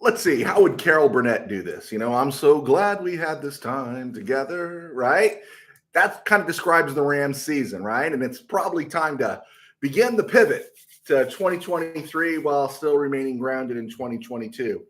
let's see, how would Carol Burnett do this? I'm so glad we had this time together, right? That kind of describes the Rams season, right? And it's probably time to begin the pivot to 2023 while still remaining grounded in 2022.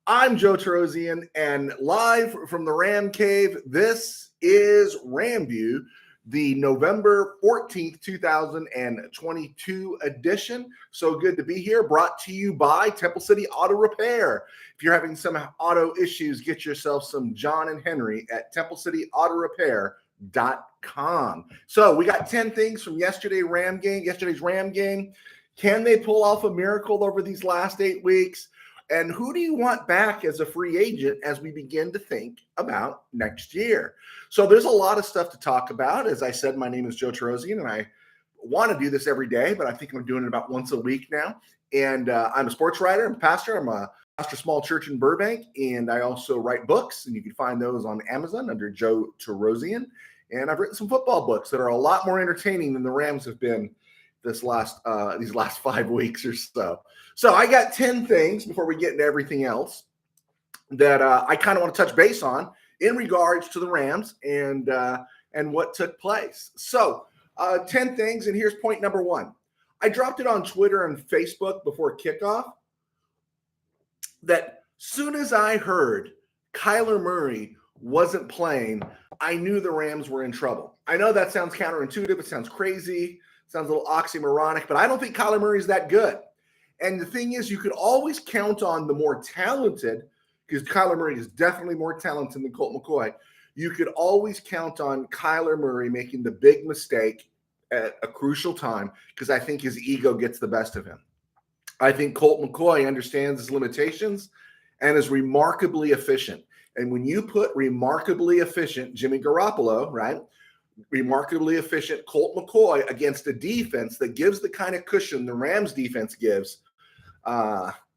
I'm Joe Terosian, and live from the Ram Cave, this is RamView, the November 14th, 2022 edition. So good to be here, brought to you by Temple City Auto Repair. If you're having some auto issues, get yourself some John and Henry at TempleCityAutoRepair.com. So we got 10 things from yesterday's Ram game. Can they pull off a miracle over these last 8 weeks? And who do you want back as a free agent as we begin to think about next year? So there's a lot of stuff to talk about. As I said, my name is Joe Terosian, and I want to do this every day, but I think I'm doing it about once a week now. And I'm a sports writer. I'm a pastor. I'm a pastor small church in Burbank, and I also write books, and you can find those on Amazon under Joe Terosian. And I've written some football books that are a lot more entertaining than the Rams have been these last 5 weeks or so. So I got 10 things before we get into everything else that I kind of want to touch base on in regards to the Rams and what took place. So 10 things, and here's point number one. I dropped it on Twitter and Facebook before kickoff that soon as I heard Kyler Murray wasn't playing, I knew the Rams were in trouble. I know that sounds counterintuitive. It sounds crazy. Sounds a little oxymoronic, but I don't think Kyler Murray is that good. And the thing is, you could always count on the more talented, because Kyler Murray is definitely more talented than Colt McCoy. You could always count on Kyler Murray making the big mistake at a crucial time, because I think his ego gets the best of him. I think Colt McCoy understands his limitations and is remarkably efficient. And when you put remarkably efficient Jimmy Garoppolo, right, remarkably efficient Colt McCoy against a defense that gives the kind of cushion the Rams defense gives,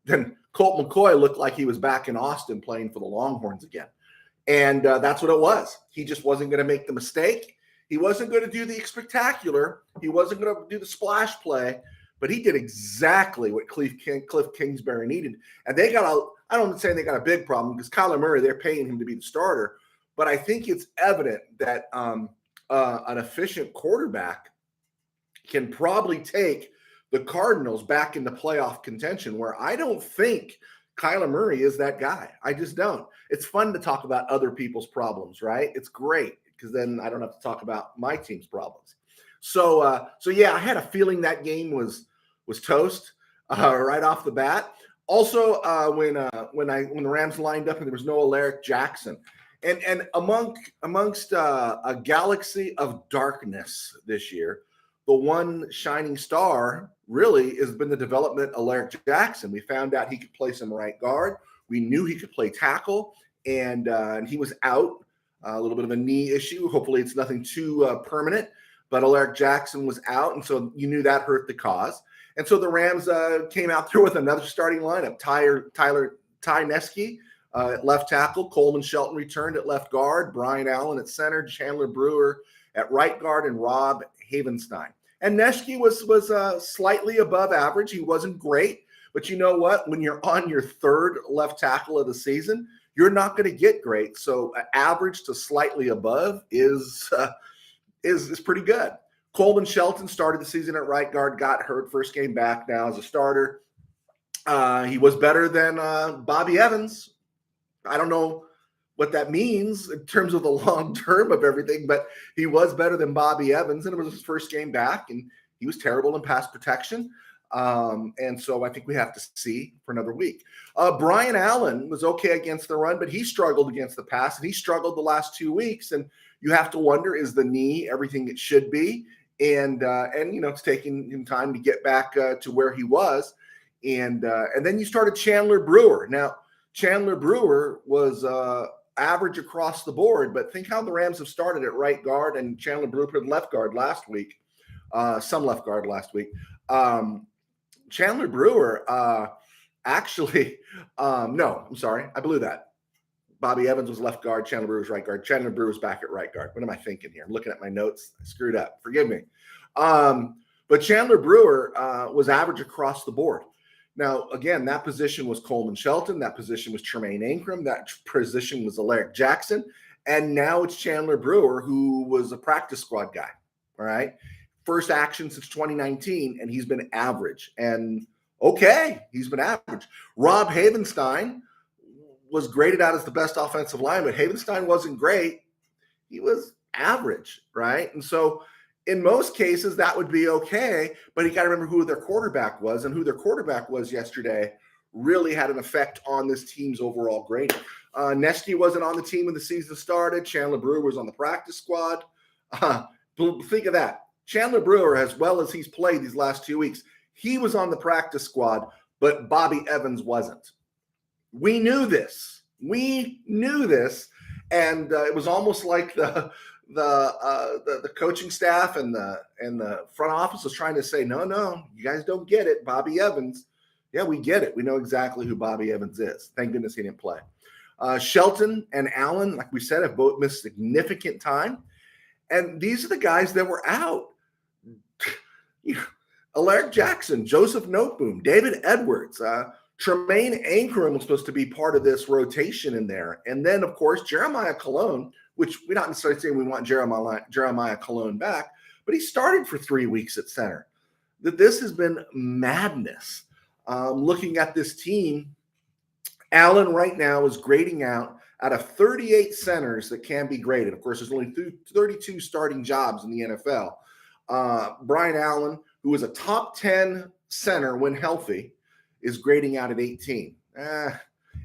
then Colt McCoy looked like he was back in Austin playing for the Longhorns again. And that's what it was. He just wasn't going to make the mistake. He wasn't going to do the spectacular. He wasn't going to do the splash play, but he did exactly what Cliff Kingsbury needed. And they got I don't say they got a big problem, because Kyler Murray, they're paying him to be the starter. But I think it's evident that an efficient quarterback can probably take the Cardinals back into playoff contention, where I don't think Kyler Murray is that guy. I just don't. It's fun to talk about other people's problems, right? It's great, because then I don't have to talk about my team's problems. So yeah, I had a feeling that game was toast right off the bat. Also, when the Rams lined up and there was no Alaric Jackson, and amongst a galaxy of darkness this year, the one shining star really has been the development of Alaric Jackson. We found out he could play some right guard. We knew he could play tackle, and he was out, a little bit of a knee issue. Hopefully it's nothing too permanent, but Alaric Jackson was out, and so you knew that hurt the cause. And so the Rams came out there with another starting lineup. Ty Neskey at left tackle, Coleman Shelton returned at left guard, Brian Allen at center, Chandler Brewer at right guard, and Rob Havenstein. And Neskey was slightly above average. He wasn't great, but you know what? When you're on your third left tackle of the season, you're not going to get great. So average to slightly above is pretty good. Coleman Shelton started the season at right guard, got hurt first game back now as a starter. He was better than Bobby Evans. I don't know what that means in terms of the long term of everything, but he was better than Bobby Evans, and it was his first game back, and he was terrible in pass protection. And so I think we have to see for another week. Brian Allen was okay against the run, but he struggled against the pass, and he struggled the last 2 weeks. And you have to wonder, is the knee everything it should be? And it's taking him time to get back to where he was. And then you started Chandler Brewer. Now, Chandler Brewer was average across the board, but think how the Rams have started at right guard, and Chandler Brewer played left guard last week, some left guard last week. Chandler Brewer no, I'm sorry, I blew that. Bobby Evans was left guard, Chandler Brewer was right guard. Chandler Brewer was back at right guard. What am I thinking here? I'm looking at my notes. I screwed up. Forgive me. But Chandler Brewer was average across the board. Now, again, that position was Coleman Shelton. That position was Tremaine Ankrum. That position was Alaric Jackson. And now it's Chandler Brewer, who was a practice squad guy. All right. First action since 2019, and he's been average. And okay, he's been average. Rob Havenstein was graded out as the best offensive line, but Havenstein wasn't great. He was average, right? And so in most cases, that would be okay, but you got to remember who their quarterback was, and who their quarterback was yesterday really had an effect on this team's overall grading. Nesky wasn't on the team when the season started. Chandler Brewer was on the practice squad. Think of that. Chandler Brewer, as well as he's played these last 2 weeks, he was on the practice squad, but Bobby Evans wasn't. We knew this. And it was almost like the coaching staff and the front office was trying to say, no, you guys don't get it. Bobby Evans. Yeah, we get it. We know exactly who Bobby Evans is. Thank goodness he didn't play. Shelton and Allen, like we said, have both missed significant time. And these are the guys that were out. Alaric Jackson, Joseph Noteboom, David Edwards, Tremaine Ankrum was supposed to be part of this rotation in there. And then, of course, Jeremiah Colon, which we're not necessarily saying we want Jeremiah Colon back, but he started for 3 weeks at center. This has been madness. Looking at this team, Allen right now is grading out of 38 centers that can be graded. Of course, there's only 32 starting jobs in the NFL. Brian Allen, who is a top 10 center when healthy, is grading out at 18.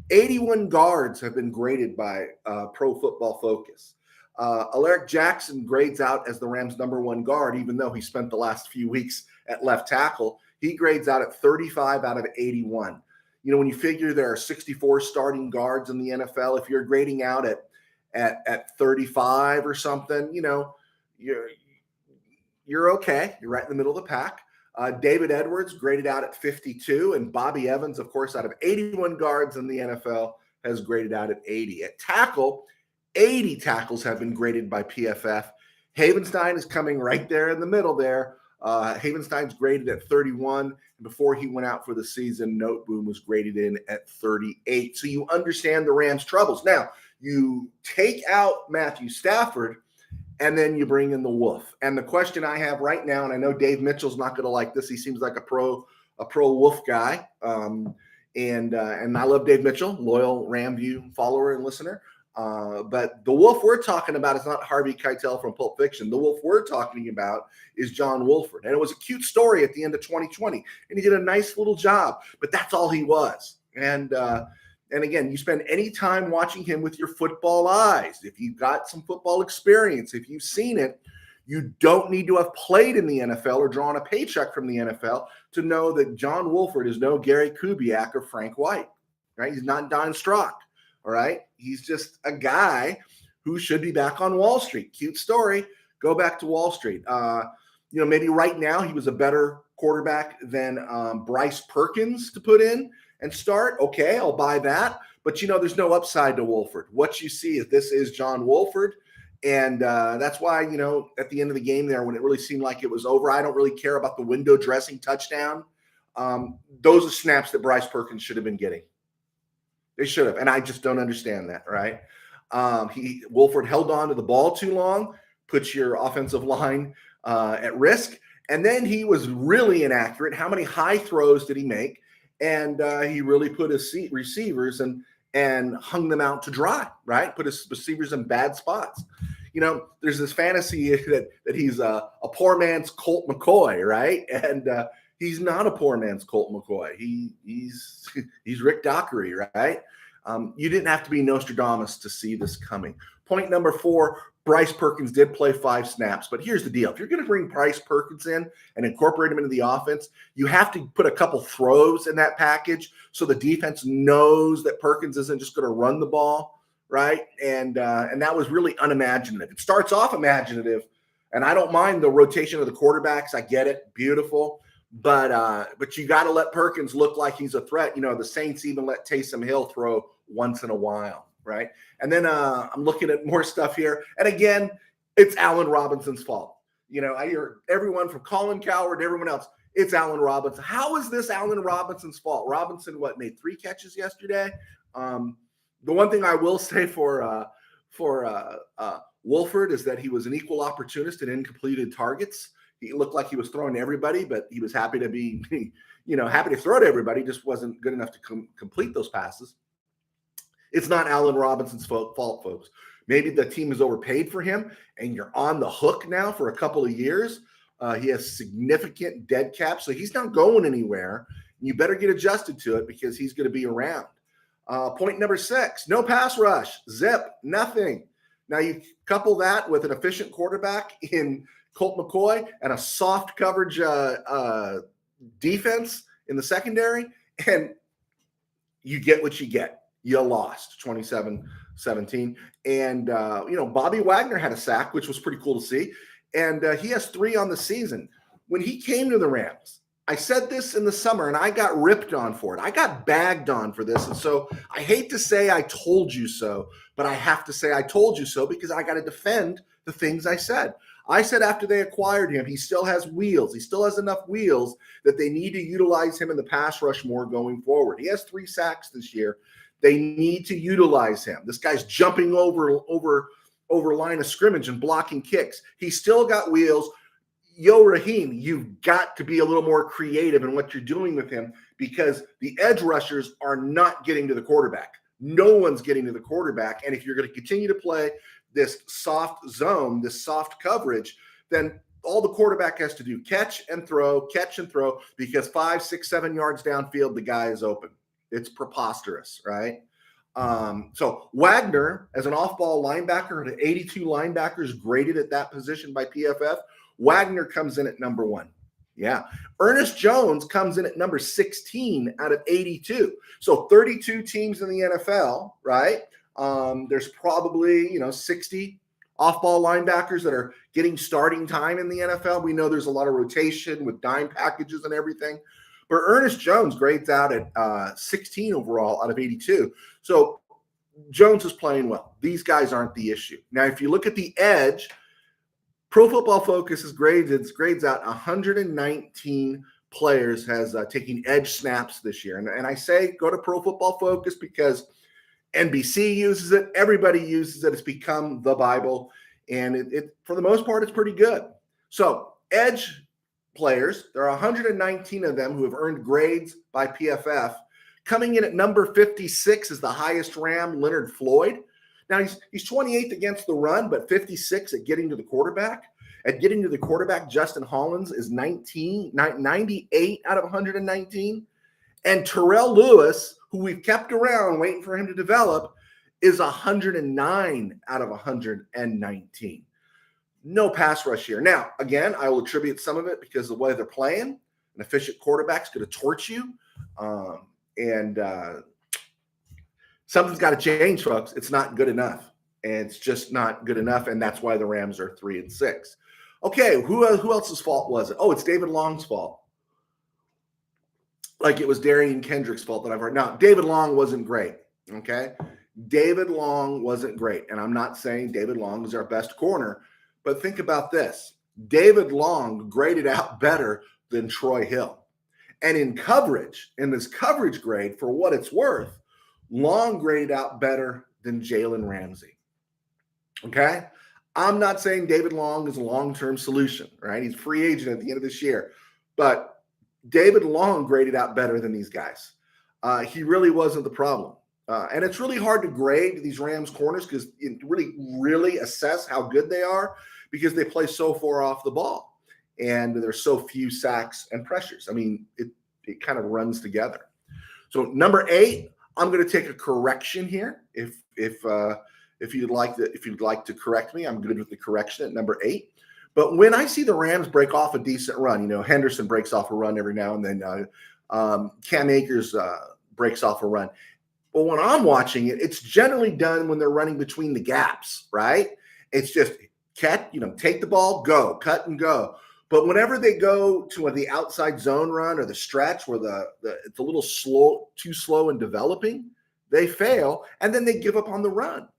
81 guards have been graded by Pro Football Focus. Alaric Jackson grades out as the Rams' #1 guard, even though he spent the last few weeks at left tackle. He grades out at 35 out of 81. You know, when you figure there are 64 starting guards in the NFL, if you're grading out at 35 or something, you know, you're okay. You're right in the middle of the pack. David Edwards graded out at 52, and Bobby Evans, of course, out of 81 guards in the NFL, has graded out at 80. At tackle, 80 tackles have been graded by PFF. Havenstein is coming right there in the middle there. Havenstein's graded at 31. And before he went out for the season, Noteboom was graded in at 38. So you understand the Rams' troubles. Now, you take out Matthew Stafford, and then you bring in the Wolf. And the question I have right now, and I know Dave Mitchell's not going to like this. He seems like a pro Wolf guy. And I love Dave Mitchell, loyal RamView follower and listener. But the Wolf we're talking about is not Harvey Keitel from Pulp Fiction. The Wolf we're talking about is John Wolford. And it was a cute story at the end of 2020. And he did a nice little job. But that's all he was. And again, you spend any time watching him with your football eyes. If you've got some football experience, if you've seen it, you don't need to have played in the NFL or drawn a paycheck from the NFL to know that John Wolford is no Gary Kubiak or Frank White, right? He's not Don Strock, all right? He's just a guy who should be back on Wall Street. Cute story. Go back to Wall Street. Maybe right now he was a better quarterback than Bryce Perkins to put in and start. Okay, I'll buy that. But, there's no upside to Wolford. What you see is this is John Wolford. And that's why, at the end of the game there, when it really seemed like it was over, I don't really care about the window dressing touchdown. Those are snaps that Bryce Perkins should have been getting. They should have. And I just don't understand that, right? Wolford held on to the ball too long, puts your offensive line at risk. And then he was really inaccurate. How many high throws did he make? And he really put his receivers and hung them out to dry, right? Put his receivers in bad spots. There's this fantasy that he's a poor man's Colt McCoy, right? And he's not a poor man's Colt McCoy. He's Rick Dockery, right? You didn't have to be Nostradamus to see this coming. Point number 4, Bryce Perkins did play 5 snaps, but here's the deal. If you're going to bring Bryce Perkins in and incorporate him into the offense, you have to put a couple throws in that package so the defense knows that Perkins isn't just going to run the ball, right? And that was really unimaginative. It starts off imaginative, and I don't mind the rotation of the quarterbacks. I get it. Beautiful. But you got to let Perkins look like he's a threat. The Saints even let Taysom Hill throw once in a while. Right. And then I'm looking at more stuff here. And again, it's Allen Robinson's fault. I hear everyone from Colin Cowherd to everyone else. It's Allen Robinson. How is this Allen Robinson's fault? Robinson, made 3 catches yesterday? The one thing I will say for Wolford is that he was an equal opportunist and incompleted targets. He looked like he was throwing to everybody, but he was happy to be, happy to throw to everybody, just wasn't good enough to complete those passes. It's not Allen Robinson's fault, folks. Maybe the team is overpaid for him, and you're on the hook now for a couple of years. He has significant dead cap, so he's not going anywhere. You better get adjusted to it because he's going to be around. Point number 6, no pass rush. Zip, nothing. Now you couple that with an efficient quarterback in Colt McCoy and a soft coverage defense in the secondary, and you get what you get. You lost 27-17. And, Bobby Wagner had a sack, which was pretty cool to see. And he has 3 on the season. When he came to the Rams, I said this in the summer, and I got ripped on for it. I got bagged on for this. And so I hate to say I told you so, but I have to say I told you so because I got to defend the things I said. I said after they acquired him, he still has wheels. He still has enough wheels that they need to utilize him in the pass rush more going forward. He has 3 sacks this year. They need to utilize him. This guy's jumping over line of scrimmage and blocking kicks. He's still got wheels. Yo, Raheem, you've got to be a little more creative in what you're doing with him because the edge rushers are not getting to the quarterback. No one's getting to the quarterback. And if you're going to continue to play this soft zone, this soft coverage, then all the quarterback has to do catch and throw, because 5, 6, 7 yards downfield, the guy is open. It's preposterous, right? So Wagner, as an off-ball linebacker, had 82 linebackers graded at that position by PFF. Wagner comes in at number 1. Yeah. Ernest Jones comes in at number 16 out of 82. So 32 teams in the NFL, right? There's probably, 60 off-ball linebackers that are getting starting time in the NFL. We know there's a lot of rotation with dime packages and everything. But Ernest Jones grades out at 16 overall out of 82. So Jones is playing well. These guys aren't the issue. Now, if you look at the edge, Pro Football Focus grades out 119 players has taking edge snaps this year. And I say go to Pro Football Focus because NBC uses it. Everybody uses it. It's become the Bible. And it for the most part, it's pretty good. So edge players, there are 119 of them who have earned grades by PFF. Coming in at number 56 is the highest Ram, Leonard Floyd. Now, he's 28th against the run, but 56 at getting to the quarterback. At getting to the quarterback, Justin Hollins is 98 out of 119. And Terrell Lewis, who we've kept around waiting for him to develop, is 109 out of 119. No pass rush here. Now, again, I will attribute some of it because of the way they're playing. An efficient quarterback's going to torch you. Something's got to change, folks. It's not good enough. And it's just not good enough. And that's why the Rams are 3-6. Okay, who else's fault was it? Oh, it's David Long's fault. Like it was Darian Kendrick's fault that I've heard. Now, David Long wasn't great. Okay? David Long wasn't great. And I'm not saying David Long is our best corner. But think about this. David Long graded out better than Troy Hill. And in this coverage grade, for what it's worth, Long graded out better than Jalen Ramsey. Okay? I'm not saying David Long is a long-term solution, right? He's a free agent at the end of this year. But David Long graded out better than these guys. He really wasn't the problem. And it's really hard to grade these Rams corners because you really assess how good they are because they play so far off the ball and there's so few sacks and pressures. I mean, it kind of runs together. So number 8, I'm going to take a correction here. If you'd like to correct me, I'm good with the correction at number 8. But when I see the Rams break off a decent run, Henderson breaks off a run every now and then. Cam Akers breaks off a run. But when I'm watching it, it's generally done when they're running between the gaps, right? It's just take the ball, go, cut and go. But whenever they go to the outside zone run or the stretch where it's a little too slow in developing, they fail, and then they give up on the run.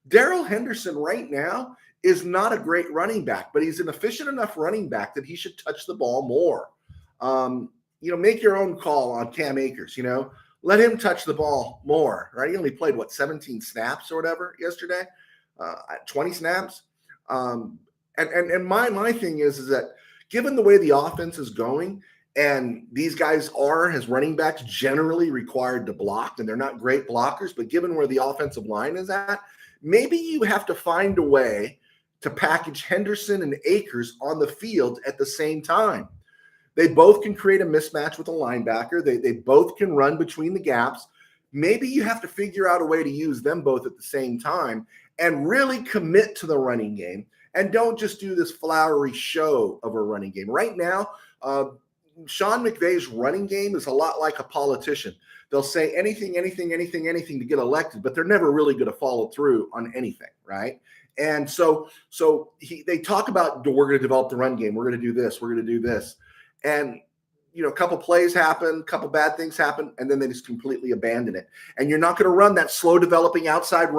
Darrell Henderson right now is not a great running back, but he's an efficient enough running back that he should touch the ball more. Make your own call on Cam Akers. Let him touch the ball more, right? He only played 17 snaps or whatever yesterday, 20 snaps. And my thing is that given the way the offense is going, and these guys are, as running backs, generally required to block, and they're not great blockers, but given where the offensive line is at, maybe you have to find a way to package Henderson and Akers on the field at the same time. They both can create a mismatch with a linebacker. They both can run between the gaps. Maybe you have to figure out a way to use them both at the same time and really commit to the running game, and don't just do this flowery show of a running game. Right now, Sean McVay's running game is a lot like a politician. They'll say anything to get elected, but they're never really going to follow through on anything, right? And so they talk about, we're going to develop the run game. We're going to do this. We're going to do this. And, a couple plays happen, a couple bad things happen, and then they just completely abandon it. And you're not going to run that slow developing outside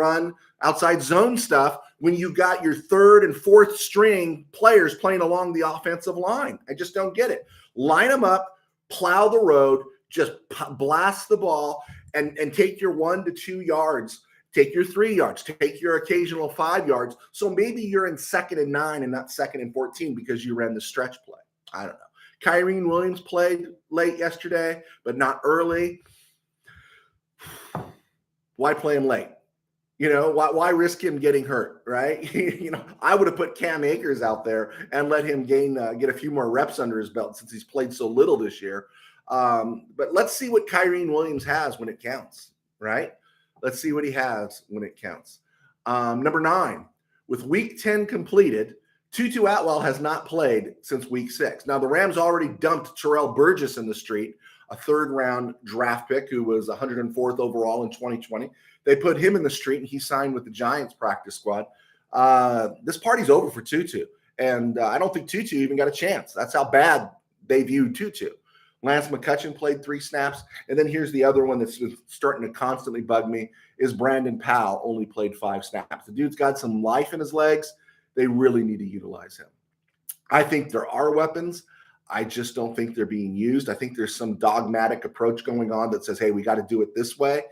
zone stuff when you got your third and fourth string players playing along the offensive line. I just don't get it. Line them up, plow the road, just blast the ball, and take your 1 to 2 yards. Take your 3 yards, take your occasional 5 yards. So maybe you're in 2nd and 9 and not 2nd and 14 because you ran the stretch play. I don't know. Kyren Williams played late yesterday, but not early. Why play him late? Why risk him getting hurt, right? I would have put Cam Akers out there and let him get a few more reps under his belt since he's played so little this year. But let's see what Kyren Williams has when it counts, right? Let's see what he has when it counts. Number 9, with week 10 completed, Tutu Atwell has not played since week 6. Now, the Rams already dumped Terrell Burgess in the street, a 3rd-round draft pick who was 104th overall in 2020. They put him in the street, and he signed with the Giants practice squad. This party's over for Tutu, and I don't think Tutu even got a chance. That's how bad they viewed Tutu. Lance McCutcheon played 3 snaps, and then here's the other one that's starting to constantly bug me is Brandon Powell only played 5 snaps. The dude's got some life in his legs. They really need to utilize him. I think there are weapons. I just don't think they're being used. I think there's some dogmatic approach going on that says, hey, we got to do it this way.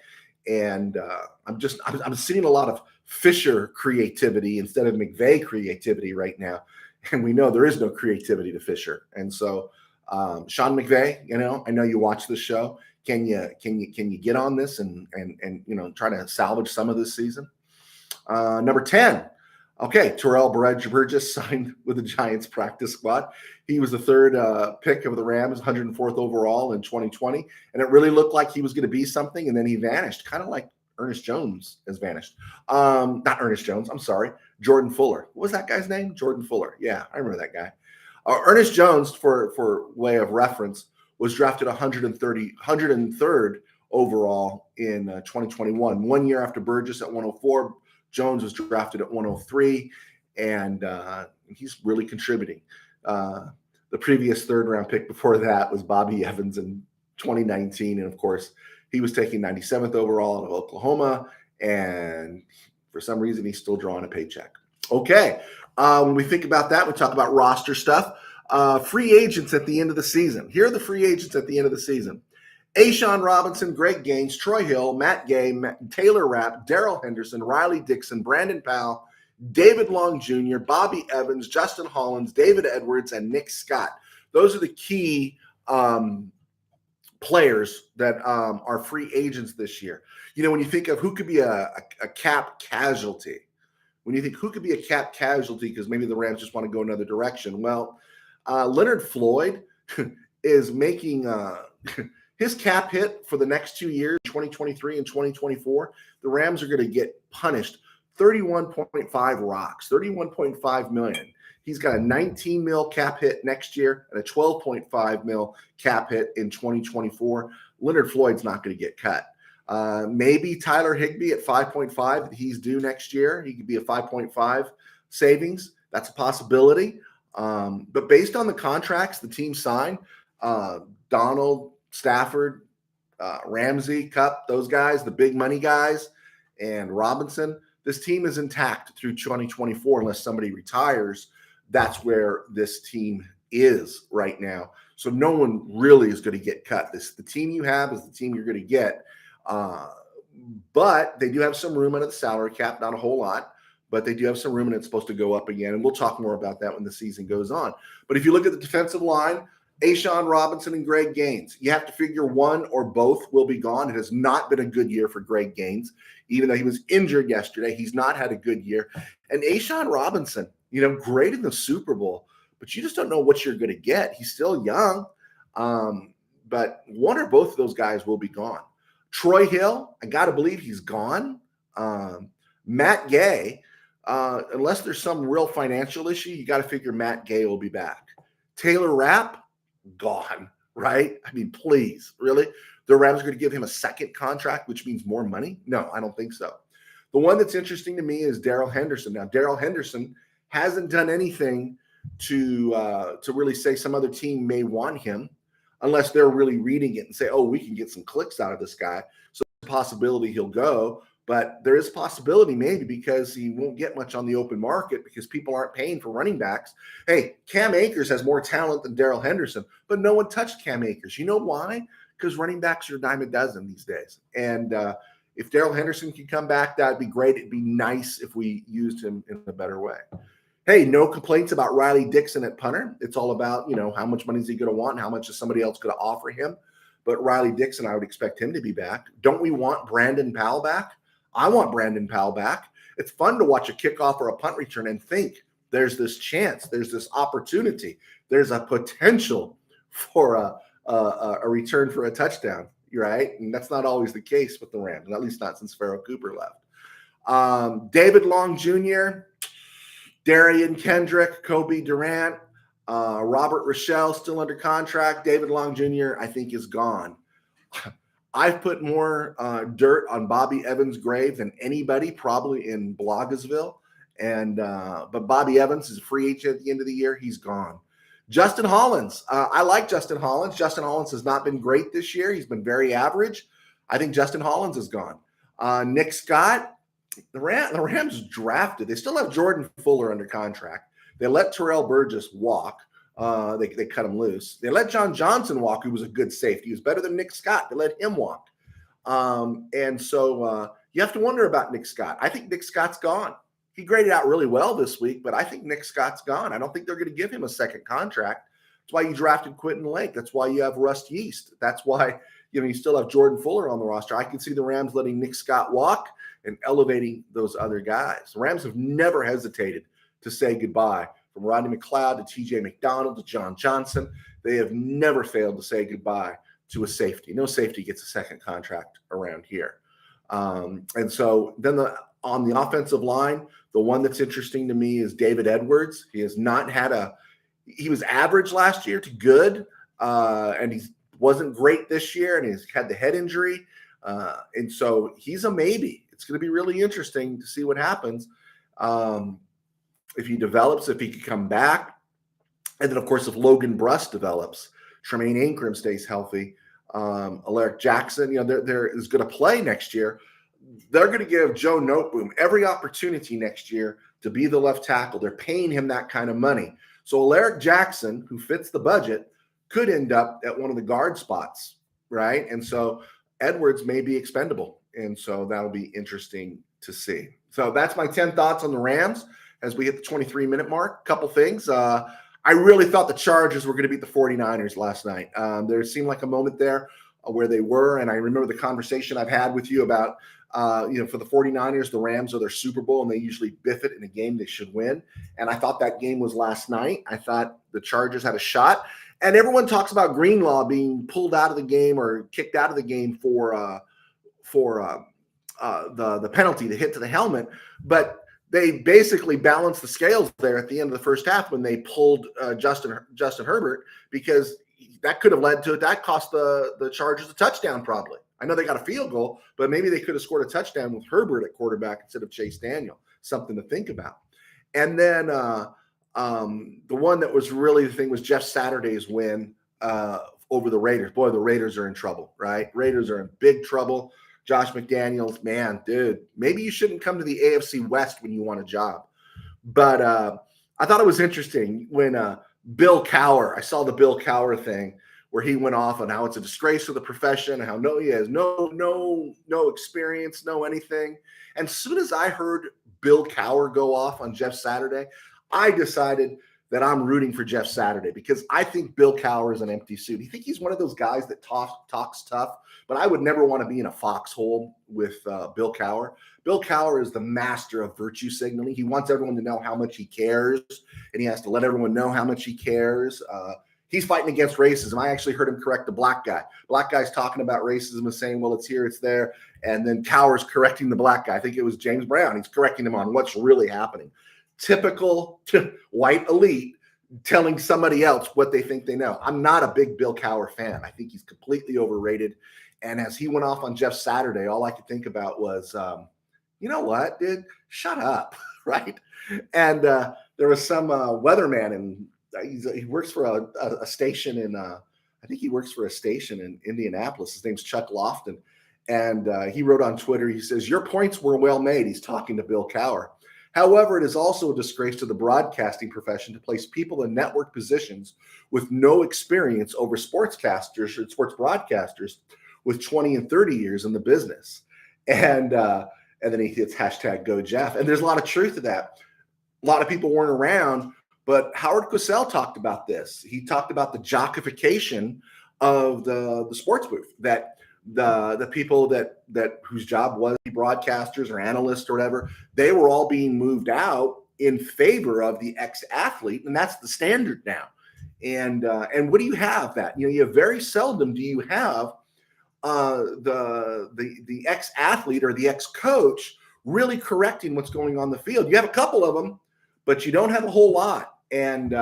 And I'm seeing a lot of Fisher creativity instead of McVay creativity right now. And we know there is no creativity to Fisher. And so Sean McVay, I know you watch this show. Can you get on this and try to salvage some of this season? Number 10. Okay, Terrell Burgess signed with the Giants practice squad. He was the 3rd pick of the Rams, 104th overall in 2020, and it really looked like he was going to be something, and then he vanished, kind of like Ernest Jones has vanished. Not Ernest Jones, I'm sorry, Jordan Fuller. What was that guy's name? Jordan Fuller. Yeah, I remember that guy. Ernest Jones, for way of reference, was drafted 103rd overall in 2021, 1 year after Burgess at 104. Jones was drafted at 103, and he's really contributing. The previous 3rd-round pick before that was Bobby Evans in 2019, and of course, he was taken 97th overall out of Oklahoma, and for some reason, he's still drawing a paycheck. Okay, when we think about that, we talk about roster stuff. Free agents at the end of the season. Here are the free agents at the end of the season. A'Shawn Robinson, Greg Gaines, Troy Hill, Matt Gay, Taylor Rapp, Darrell Henderson, Riley Dixon, Brandon Powell, David Long Jr., Bobby Evans, Justin Hollins, David Edwards, and Nick Scott. Those are the key players that are free agents this year. When you think of who could be a cap casualty, because maybe the Rams just want to go another direction. Well, Leonard Floyd is making his cap hit for the next 2 years, 2023 and 2024. The Rams are going to get punished 31.5 rocks, 31.5 million. He's got a 19 mil cap hit next year and a 12.5 mil cap hit in 2024. Leonard Floyd's not going to get cut. Maybe Tyler Higbee at 5.5 that he's due next year. He could be a 5.5 savings. That's a possibility. But based on the contracts the team signed, Donald, Stafford, Ramsey, Kupp, those guys, the big money guys, and Robinson, this team is intact through 2024 unless somebody retires. That's where this team is right now. So no one really is going to get cut. The team you have is the team you're going to get. But they do have some room under the salary cap, not a whole lot, but they do have some room, and it's supposed to go up again. And we'll talk more about that when the season goes on. But if you look at the defensive line, Ashawn Robinson and Greg Gaines, you have to figure one or both will be gone. It has not been a good year for Greg Gaines. Even though he was injured yesterday, he's not had a good year. And Ashawn Robinson, great in the Super Bowl, but you just don't know what you're going to get. He's still young, but one or both of those guys will be gone. Troy Hill, I got to believe he's gone. Matt Gay, unless there's some real financial issue, you got to figure Matt Gay will be back. Taylor Rapp, gone, right? I mean, please, really? The Rams are going to give him a second contract, which means more money? No, I don't think so. The one that's interesting to me is Darrell Henderson. Now, Darrell Henderson hasn't done anything to really say some other team may want him, unless they're really reading it and say, oh, we can get some clicks out of this guy. So there's a possibility he'll go. But there is a possibility maybe because he won't get much on the open market because people aren't paying for running backs. Hey, Cam Akers has more talent than Darrell Henderson, but no one touched Cam Akers. You know why? Because running backs are a dime a dozen these days. And if Darrell Henderson can come back, that'd be great. It'd be nice if we used him in a better way. Hey, no complaints about Riley Dixon at punter. It's all about, how much money is he going to want and how much is somebody else going to offer him. But Riley Dixon, I would expect him to be back. Don't we want Brandon Powell back? I want Brandon Powell back. It's fun to watch a kickoff or a punt return and think there's this chance, there's this opportunity, there's a potential for a return for a touchdown, right? And that's not always the case with the Rams, at least not since Pharaoh Cooper left. David Long Jr., Darian Kendrick, Kobe Durant, Robert Rochelle still under contract. David Long Jr., I think, is gone. I've put more dirt on Bobby Evans' grave than anybody, probably in Blogasville. But Bobby Evans is a free agent at the end of the year. He's gone. Justin Hollins. I like Justin Hollins. Justin Hollins has not been great this year. He's been very average. I think Justin Hollins is gone. Nick Scott. The Rams drafted. They still have Jordan Fuller under contract. They let Terrell Burgess walk. They cut him loose. They let John Johnson walk, who was a good safety. He was better than Nick Scott. They let him walk. And so you have to wonder about Nick Scott. I think Nick Scott's gone. He graded out really well this week, but I think Nick Scott's gone. I don't think they're going to give him a second contract. That's why you drafted Quentin Lake. That's why you have Russ Yeast. That's why you still have Jordan Fuller on the roster. I can see the Rams letting Nick Scott walk and elevating those other guys. The Rams have never hesitated to say goodbye. From Rodney McLeod to TJ McDonald to John Johnson, they have never failed to say goodbye to a safety. No safety gets a second contract around here. And so then on the offensive line, the one that's interesting to me is David Edwards. He has not had he was average last year to good, and he wasn't great this year, and he's had the head injury. And so he's a maybe. It's going to be really interesting to see what happens. If he develops, if he could come back. And then, of course, if Logan Bruss develops, Tremaine Ingram stays healthy, Alaric Jackson, there is going to play next year. They're going to give Joe Noteboom every opportunity next year to be the left tackle. They're paying him that kind of money. So Alaric Jackson, who fits the budget, could end up at one of the guard spots, right? And so Edwards may be expendable. And so that'll be interesting to see. So that's my 10 thoughts on the Rams as we hit the 23-minute mark. Couple things. I really thought the Chargers were going to beat the 49ers last night. There seemed like a moment there where they were, and I remember the conversation I've had with you about, for the 49ers, the Rams are their Super Bowl, and they usually biff it in a game they should win. And I thought that game was last night. I thought the Chargers had a shot. And everyone talks about Greenlaw being pulled out of the game or kicked out of the game for the penalty, the hit to the helmet. But they basically balanced the scales there at the end of the first half when they pulled Justin Herbert, because that could have led to it. That cost the Chargers a touchdown probably. I know they got a field goal, but maybe they could have scored a touchdown with Herbert at quarterback instead of Chase Daniel. Something to think about. And then the one that was really the thing was Jeff Saturday's win over the Raiders. Boy, the Raiders are in trouble, right? Raiders are in big trouble. Josh McDaniels, man, dude, maybe you shouldn't come to the AFC West when you want a job. But I thought it was interesting when Bill Cowher. I saw the Bill Cowher thing where he went off on how it's a disgrace for the profession, how he has no experience, no anything. And as soon as I heard Bill Cowher go off on Jeff Saturday, I decided that I'm rooting for Jeff Saturday because I think Bill Cowher is an empty suit. I think he's one of those guys that talks tough, but I would never want to be in a foxhole with Bill Cowher. Bill Cowher is the master of virtue signaling. He wants everyone to know how much he cares, and he has to let everyone know how much he cares. He's fighting against racism. I actually heard him correct the black guy. Black guy's talking about racism and saying, well, it's here, it's there. And then Cowher's correcting the black guy. I think it was James Brown. He's correcting him on what's really happening. Typical white elite telling somebody else what they think they know. I'm not a big Bill Cowher fan. I think he's completely overrated. And as he went off on Jeff Saturday, all I could think about was, you know what, dude, shut up, right? And there was some weatherman, and he works for a station in, I think he works for a station in Indianapolis. His name's Chuck Lofton. And he wrote on Twitter, he says, your points were well made. He's talking to Bill Cowher. However, it is also a disgrace to the broadcasting profession to place people in network positions with no experience over sportscasters or sports broadcasters with 20 and 30 years in the business. And then he hits hashtag Go Jeff. And there's a lot of truth to that. A lot of people weren't around, but Howard Cosell talked about this. He talked about the jockification of the sports booth, that the people that whose job was broadcasters or analysts or whatever, they were all being moved out in favor of the ex-athlete, and that's the standard now. And what do you have that? You have very seldom do you have the ex-athlete or the ex-coach really correcting what's going on the field. You have a couple of them, but you don't have a whole lot. And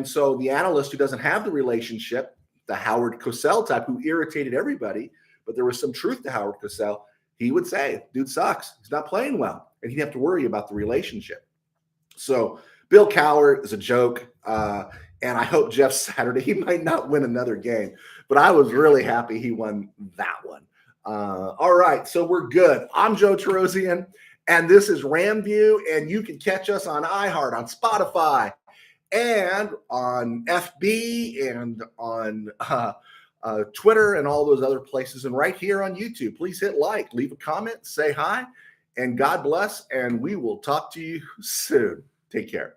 so the analyst who doesn't have the relationship, the Howard Cosell type, who irritated everybody, but there was some truth to Howard Cosell, he would say, dude sucks. He's not playing well. And he'd have to worry about the relationship. So Bill Cowher is a joke. And I hope Jeff Saturday, he might not win another game, but I was really happy he won that one. All right, so we're good. I'm Joe Terosian, and this is RamView, and you can catch us on iHeart, on Spotify, and on FB, and on Twitter, and all those other places, and right here on YouTube. Please hit like, leave a comment, say hi, and God bless, and we will talk to you soon. Take care.